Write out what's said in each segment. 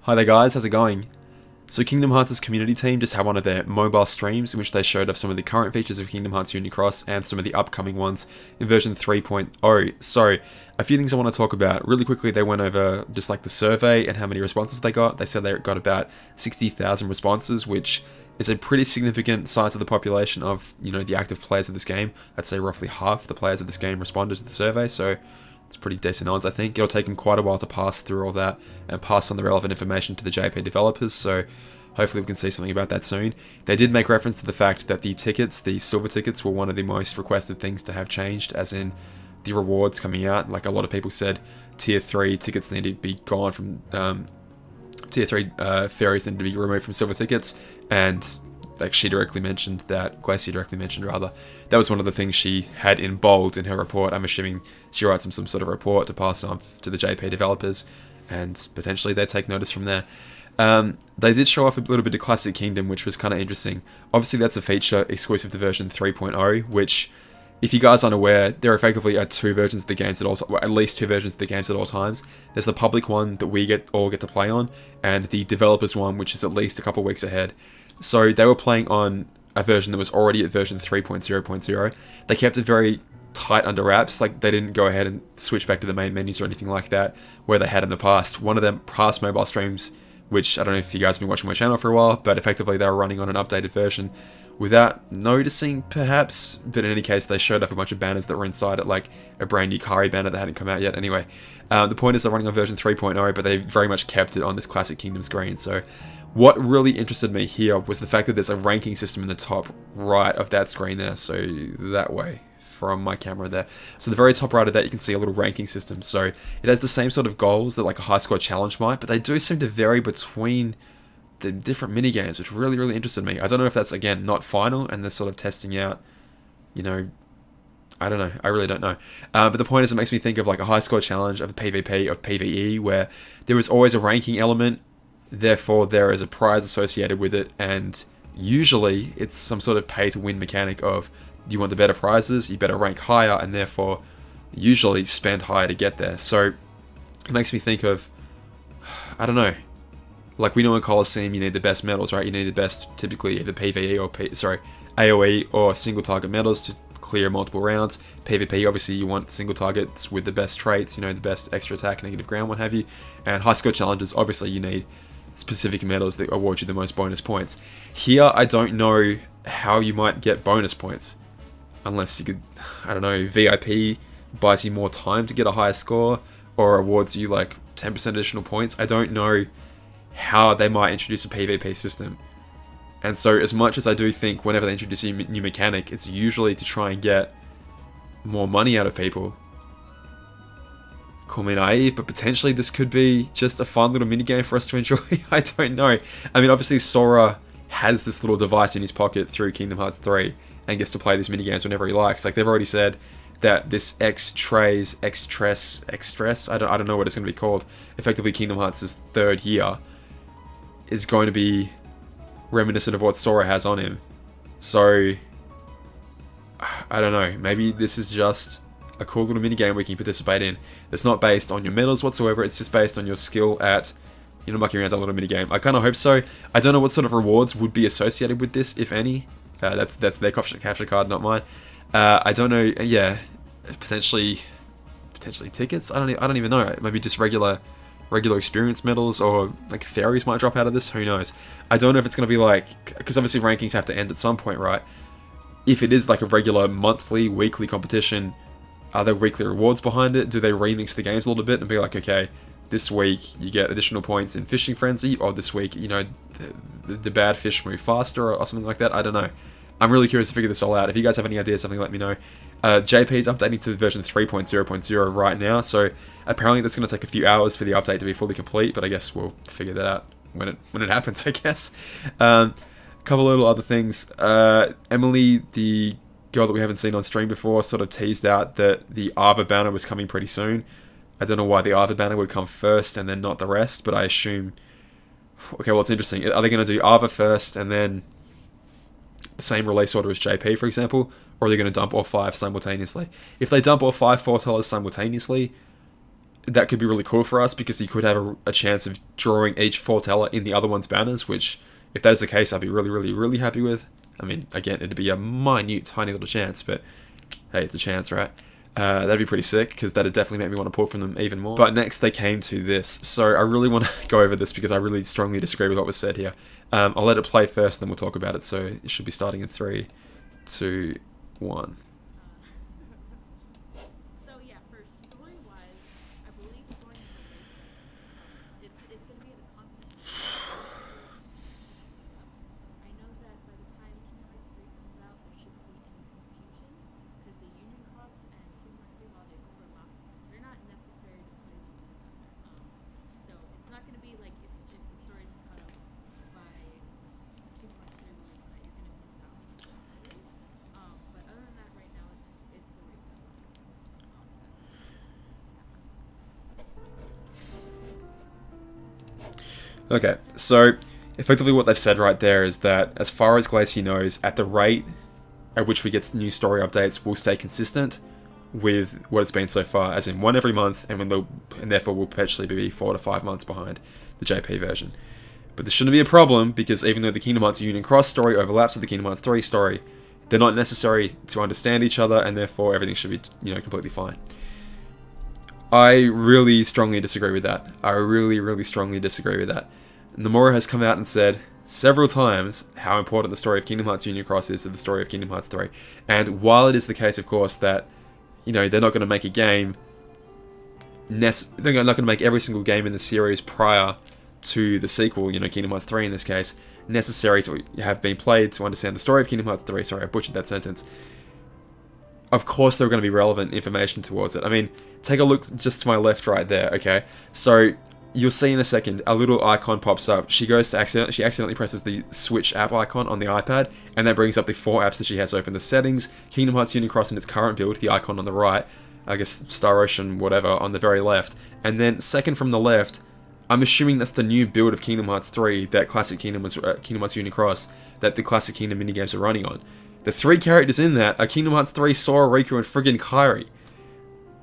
Hi there guys, how's it going? So Kingdom Hearts' community team just had one of their mobile streams in which they showed off some of the current features of Kingdom Hearts Unicross and some of the upcoming ones in version 3.0. So a few things I want to talk about. Really quickly, they went over just like the survey and how many responses they got. They said they got about 60,000 responses, which is a pretty significant size of the population of, the active players of this game. I'd say roughly half the players of this game responded to the survey, so it's pretty decent odds, I think. It'll take them quite a while to pass through all that and pass on the relevant information to the JP developers, so hopefully we can see something about that soon. They did make reference to the fact that the tickets, the silver tickets, were one of the most requested things to have changed, as in the rewards coming out. Like a lot of people said, Tier 3 tickets need to be gone from... Tier 3 fairies need to be removed from silver tickets, and like Glacier directly mentioned, that was one of the things she had in bold in her report. I'm assuming she writes some sort of report to pass on to the JP developers, and potentially they take notice from there. They did show off a little bit of Classic Kingdom, which was kind of interesting. Obviously, that's a feature exclusive to version 3.0, which, if you guys aren't aware, there effectively are two versions of the games at least two versions of the games at all times. There's the public one that we all get to play on, and the developers one, which is at least a couple weeks ahead. So they were playing on a version that was already at version 3.0.0. They kept it very tight under wraps. Like, they didn't go ahead and switch back to the main menus or anything like that, where they had in the past. One of them past mobile streams, which I don't know if you guys have been watching my channel for a while, but effectively they were running on an updated version without noticing, perhaps. But in any case, they showed off a bunch of banners that were inside it, like a brand new Kari banner that hadn't come out yet. Anyway, the point is they're running on version 3.0, but they very much kept it on this Classic Kingdom screen. So what really interested me here was the fact that there's a ranking system in the top right of that screen there. So that way, from my camera there. So the very top right of that, you can see a little ranking system. So it has the same sort of goals that like a high score challenge might, but they do seem to vary between the different mini games, which really, really interested me. I don't know if that's, again, not final and they're sort of testing out, I don't know. I really don't know. But the point is, it makes me think of like a high score challenge of a PvP, of PvE, where there is always a ranking element, therefore there is a prize associated with it, and usually it's some sort of pay to win mechanic of, you want the better prizes, you better rank higher, and therefore usually spend higher to get there. So it makes me think of, I don't know, like we know in Coliseum you need the best medals, right? You need the best, typically either PvE or AoE or single target medals to clear multiple rounds. PvP, obviously you want single targets with the best traits, the best extra attack, negative ground, what have you. And high score challenges, obviously you need specific medals that award you the most bonus points. Here, I don't know how you might get bonus points. Unless you could, I don't know, VIP buys you more time to get a higher score, or awards you like 10% additional points. I don't know how they might introduce a PvP system. And so as much as I do think whenever they introduce a new mechanic, it's usually to try and get more money out of people. Call me naive, but potentially this could be just a fun little minigame for us to enjoy. I don't know. I mean, obviously Sora has this little device in his pocket through Kingdom Hearts 3 and gets to play these minigames whenever he likes. Like, they've already said that this X-Stress, I don't know what it's going to be called, effectively Kingdom Hearts' third year, is going to be reminiscent of what Sora has on him. So, I don't know, maybe this is just a cool little minigame we can participate in. It's not based on your medals whatsoever, it's just based on your skill at, mucking around that little minigame. I kind of hope so. I don't know what sort of rewards would be associated with this, if any. That's their capture card, not mine. I don't know, yeah, potentially tickets? I don't even know. Maybe just regular experience medals, or like fairies might drop out of this, who knows. I don't know if it's going to be like, because obviously rankings have to end at some point, right? If it is like a regular monthly, weekly competition, are there weekly rewards behind it? Do they remix the games a little bit and be like, okay, this week you get additional points in Fishing Frenzy, or this week, the bad fish move faster, or something like that? I don't know. I'm really curious to figure this all out. If you guys have any ideas, something, let me know. JP's updating to version 3.0.0 right now, so apparently that's going to take a few hours for the update to be fully complete, but I guess we'll figure that out when it happens, I guess. Couple little other things. Emily, the girl that we haven't seen on stream before, sort of teased out that the Ava banner was coming pretty soon. I don't know why the Ava banner would come first and then not the rest, but I assume... Okay, well, it's interesting. Are they going to do Ava first and then the same release order as JP, for example, or are they going to dump all 5 simultaneously? If they dump all 5 4 simultaneously, that could be really cool for us because you could have a chance of drawing each foreteller in the other one's banners, which, if that is the case, I'd be really, really, really happy with. I mean, again, it'd be a minute, tiny little chance, but hey, it's a chance, right? That'd be pretty sick, because that'd definitely make me want to pull from them even more. But next they came to this, so I really want to go over this because I really strongly disagree with what was said here. I'll let it play first, then we'll talk about it, so it should be starting in 3, 2, 1. Okay, so effectively what they've said right there is that as far as Glacier knows, at the rate at which we get new story updates will stay consistent with what it's been so far, as in one every month, and therefore will perpetually be 4 to 5 months behind the JP version. But this shouldn't be a problem, because even though the Kingdom Hearts Union Cross story overlaps with the Kingdom Hearts 3 story, they're not necessary to understand each other, and therefore everything should be, completely fine. I really strongly disagree with that. I really, really strongly disagree with that. Nomura has come out and said several times how important the story of Kingdom Hearts Union Cross is to the story of Kingdom Hearts 3. And while it is the case, of course, that they're not going to make a game, they're not going to make every single game in the series prior to the sequel, Kingdom Hearts 3 in this case, necessary to have been played to understand the story of Kingdom Hearts 3. Sorry, I butchered that sentence. Of course there are going to be relevant information towards it. I mean, take a look just to my left right there, okay? So you'll see in a second, a little icon pops up. She accidentally presses the Switch app icon on the iPad, and that brings up the 4 apps that she has open. The settings, Kingdom Hearts Union Cross in its current build, the icon on the right, I guess Star Ocean, whatever, on the very left. And then second from the left, I'm assuming that's the new build of Kingdom Hearts 3, that classic Kingdom Hearts Union Cross, that the classic Kingdom minigames are running on. The 3 characters in that are Kingdom Hearts 3, Sora, Riku, and friggin' Kairi.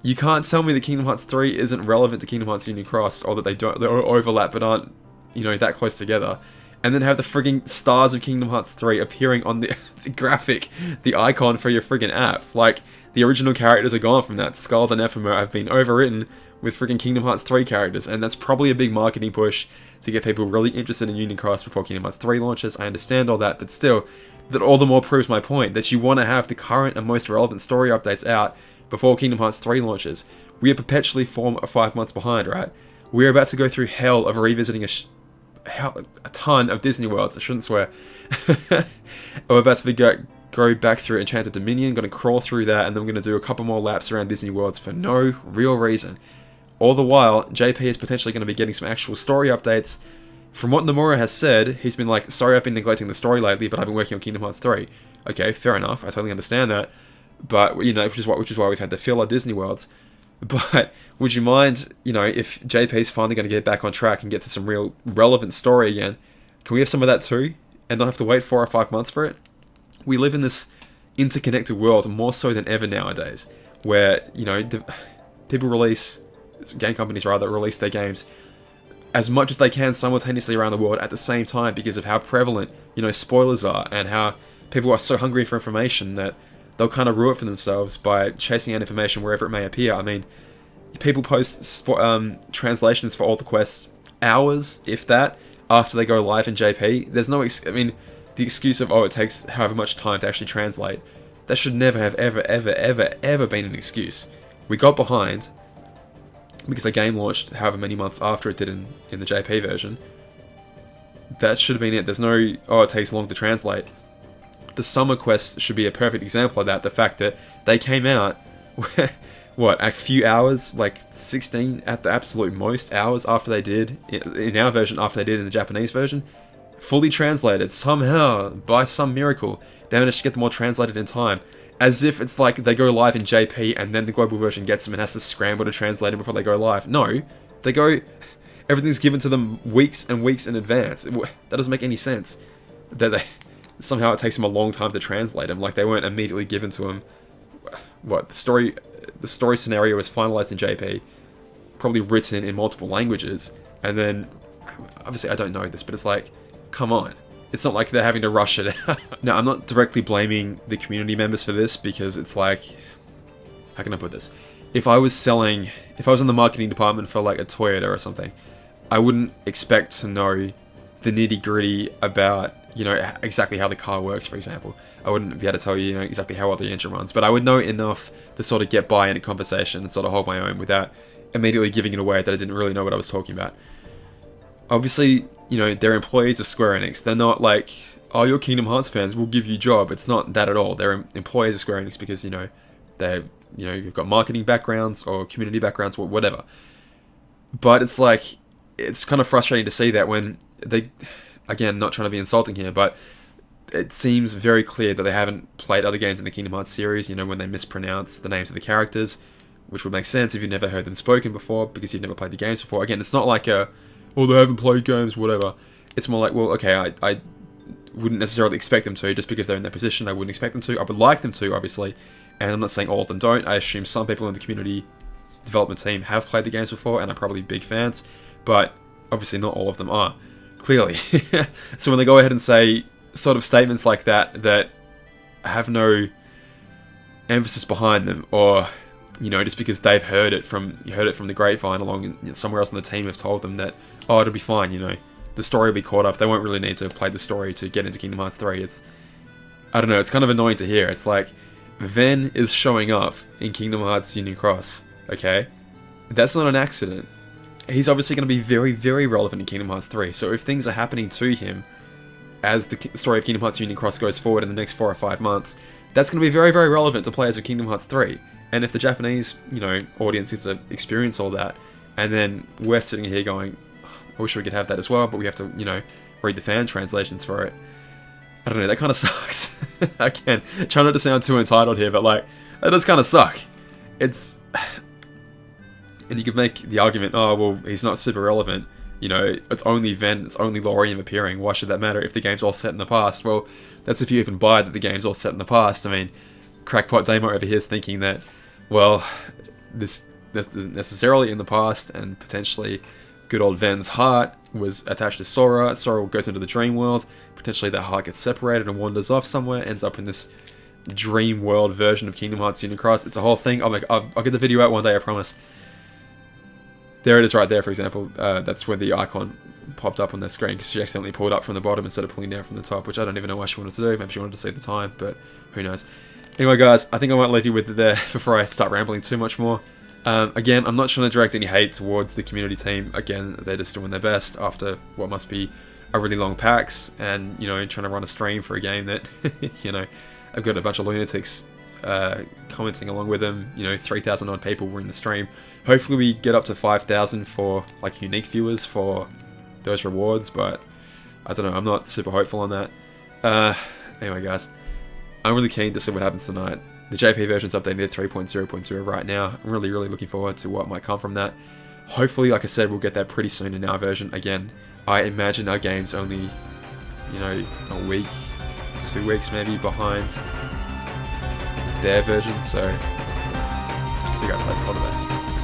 You can't tell me that Kingdom Hearts 3 isn't relevant to Kingdom Hearts Union Cross, or that they overlap but aren't, that close together. And then have the frigging stars of Kingdom Hearts 3 appearing on the graphic, the icon for your friggin' app. Like, the original characters are gone from that. Skald and Ephemera have been overwritten with friggin' Kingdom Hearts 3 characters, and that's probably a big marketing push to get people really interested in Union Cross before Kingdom Hearts 3 launches. I understand all that, but still, that all the more proves my point, that you want to have the current and most relevant story updates out before Kingdom Hearts 3 launches. We are perpetually 5 months behind, right? We're about to go through hell of revisiting a ton of Disney Worlds, I shouldn't swear. We're about to go back through Enchanted Dominion, going to crawl through that, and then we're going to do a couple more laps around Disney Worlds for no real reason. All the while, JP is potentially going to be getting some actual story updates. From what Nomura has said, he's been like, sorry I've been neglecting the story lately, but I've been working on Kingdom Hearts 3. Okay, fair enough, I totally understand that. But, which is why we've had the filler Disney Worlds. But, would you mind, if JP's finally going to get back on track and get to some real relevant story again, can we have some of that too? And not have to wait 4 or 5 months for it? We live in this interconnected world more so than ever nowadays, where, people game companies release their games as much as they can simultaneously around the world at the same time because of how prevalent, spoilers are, and how people are so hungry for information that they'll kind of ruin it for themselves by chasing out information wherever it may appear. I mean, people post translations for all the quests hours, if that, after they go live in JP. There's no, the excuse of, it takes however much time to actually translate, that should never have ever been an excuse. We got behind because the game launched however many months after it did in the JP version. That should have been it. There's no, it takes long to translate. The summer quests should be a perfect example of that. The fact that they came out, a few hours, like 16 at the absolute most hours after they did, in our version, after they did in the Japanese version, fully translated. Somehow, by some miracle, they managed to get them all translated in time. As if it's like they go live in JP and then the global version gets them and has to scramble to translate it before they go live. No, everything's given to them weeks and weeks in advance. That doesn't make any sense. Somehow it takes them a long time to translate them, like they weren't immediately given to them. The story scenario was finalized in JP, probably written in multiple languages, and then, obviously I don't know this, but it's like, come on. It's not like they're having to rush it out. Now, I'm not directly blaming the community members for this, because it's like, how can I put this? If I was in the marketing department for like a Toyota or something, I wouldn't expect to know the nitty gritty about, exactly how the car works, for example. I wouldn't be able to tell you, exactly how well the engine runs, but I would know enough to sort of get by in a conversation and sort of hold my own without immediately giving it away that I didn't really know what I was talking about. Obviously, they're employees of Square Enix. They're not like, oh, you're Kingdom Hearts fans, we'll give you a job. It's not that at all. They're employees of Square Enix because, you've got marketing backgrounds or community backgrounds or whatever. But it's like, it's kind of frustrating to see that when they, again, not trying to be insulting here, but it seems very clear that they haven't played other games in the Kingdom Hearts series, when they mispronounce the names of the characters, which would make sense if you've never heard them spoken before, because you've never played the games before. Again, it's not like they haven't played games, whatever. It's more like, well, okay, I wouldn't necessarily expect them to, just because they're in their position. I wouldn't expect them to. I would like them to, obviously, and I'm not saying all of them don't. I assume some people in the community development team have played the games before and are probably big fans, but obviously not all of them are, clearly. So when they go ahead and say sort of statements like that have no emphasis behind them, or just because they've heard it from the grapevine along somewhere else in the team have told them that, oh, it'll be fine, the story will be caught up, they won't really need to have played the story to get into Kingdom Hearts 3. I don't know, it's kind of annoying to hear. It's like, Ven is showing up in Kingdom Hearts Union Cross, okay? That's not an accident. He's obviously going to be very, very relevant in Kingdom Hearts 3, so if things are happening to him as the story of Kingdom Hearts Union Cross goes forward in the next 4 or 5 months, that's going to be very, very relevant to players of Kingdom Hearts 3. And if the Japanese, audience gets to experience all that, and then we're sitting here going, I wish we could have that as well, but we have to, read the fan translations for it. I don't know, that kind of sucks. Again, try not to sound too entitled here, but like, that does kind of suck. And you could make the argument, oh, well, he's not super relevant. It's only Ven, it's only Lauriam appearing. Why should that matter if the game's all set in the past? Well, that's if you even buy that the game's all set in the past. I mean, Crackpot Damo over here is thinking that, well, this isn't necessarily in the past, and potentially good old Ven's heart was attached to Sora. Sora goes into the dream world. Potentially that heart gets separated and wanders off somewhere, ends up in this dream world version of Kingdom Hearts Union Cross. It's a whole thing. I'll get the video out one day, I promise. There it is right there, for example. That's where the icon popped up on their screen, because she accidentally pulled up from the bottom instead of pulling down from the top, which I don't even know why she wanted to do. Maybe she wanted to save the time, but who knows. Anyway, guys, I think I might leave you with it there before I start rambling too much more. Again, I'm not trying to direct any hate towards the community team. Again, they're just doing their best after what must be a really long PAX, and, trying to run a stream for a game that, I've got a bunch of lunatics commenting along with them. 3,000 odd people were in the stream. Hopefully we get up to 5,000 for like unique viewers for those rewards, but I don't know, I'm not super hopeful on that. Anyway, guys, I'm really keen to see what happens tonight. The JP version's updated to 3.0.0 right now. I'm really, really looking forward to what might come from that. Hopefully, like I said, we'll get that pretty soon in our version. Again, I imagine our game's only, a week, 2 weeks maybe behind their version, so see you guys later. All the best.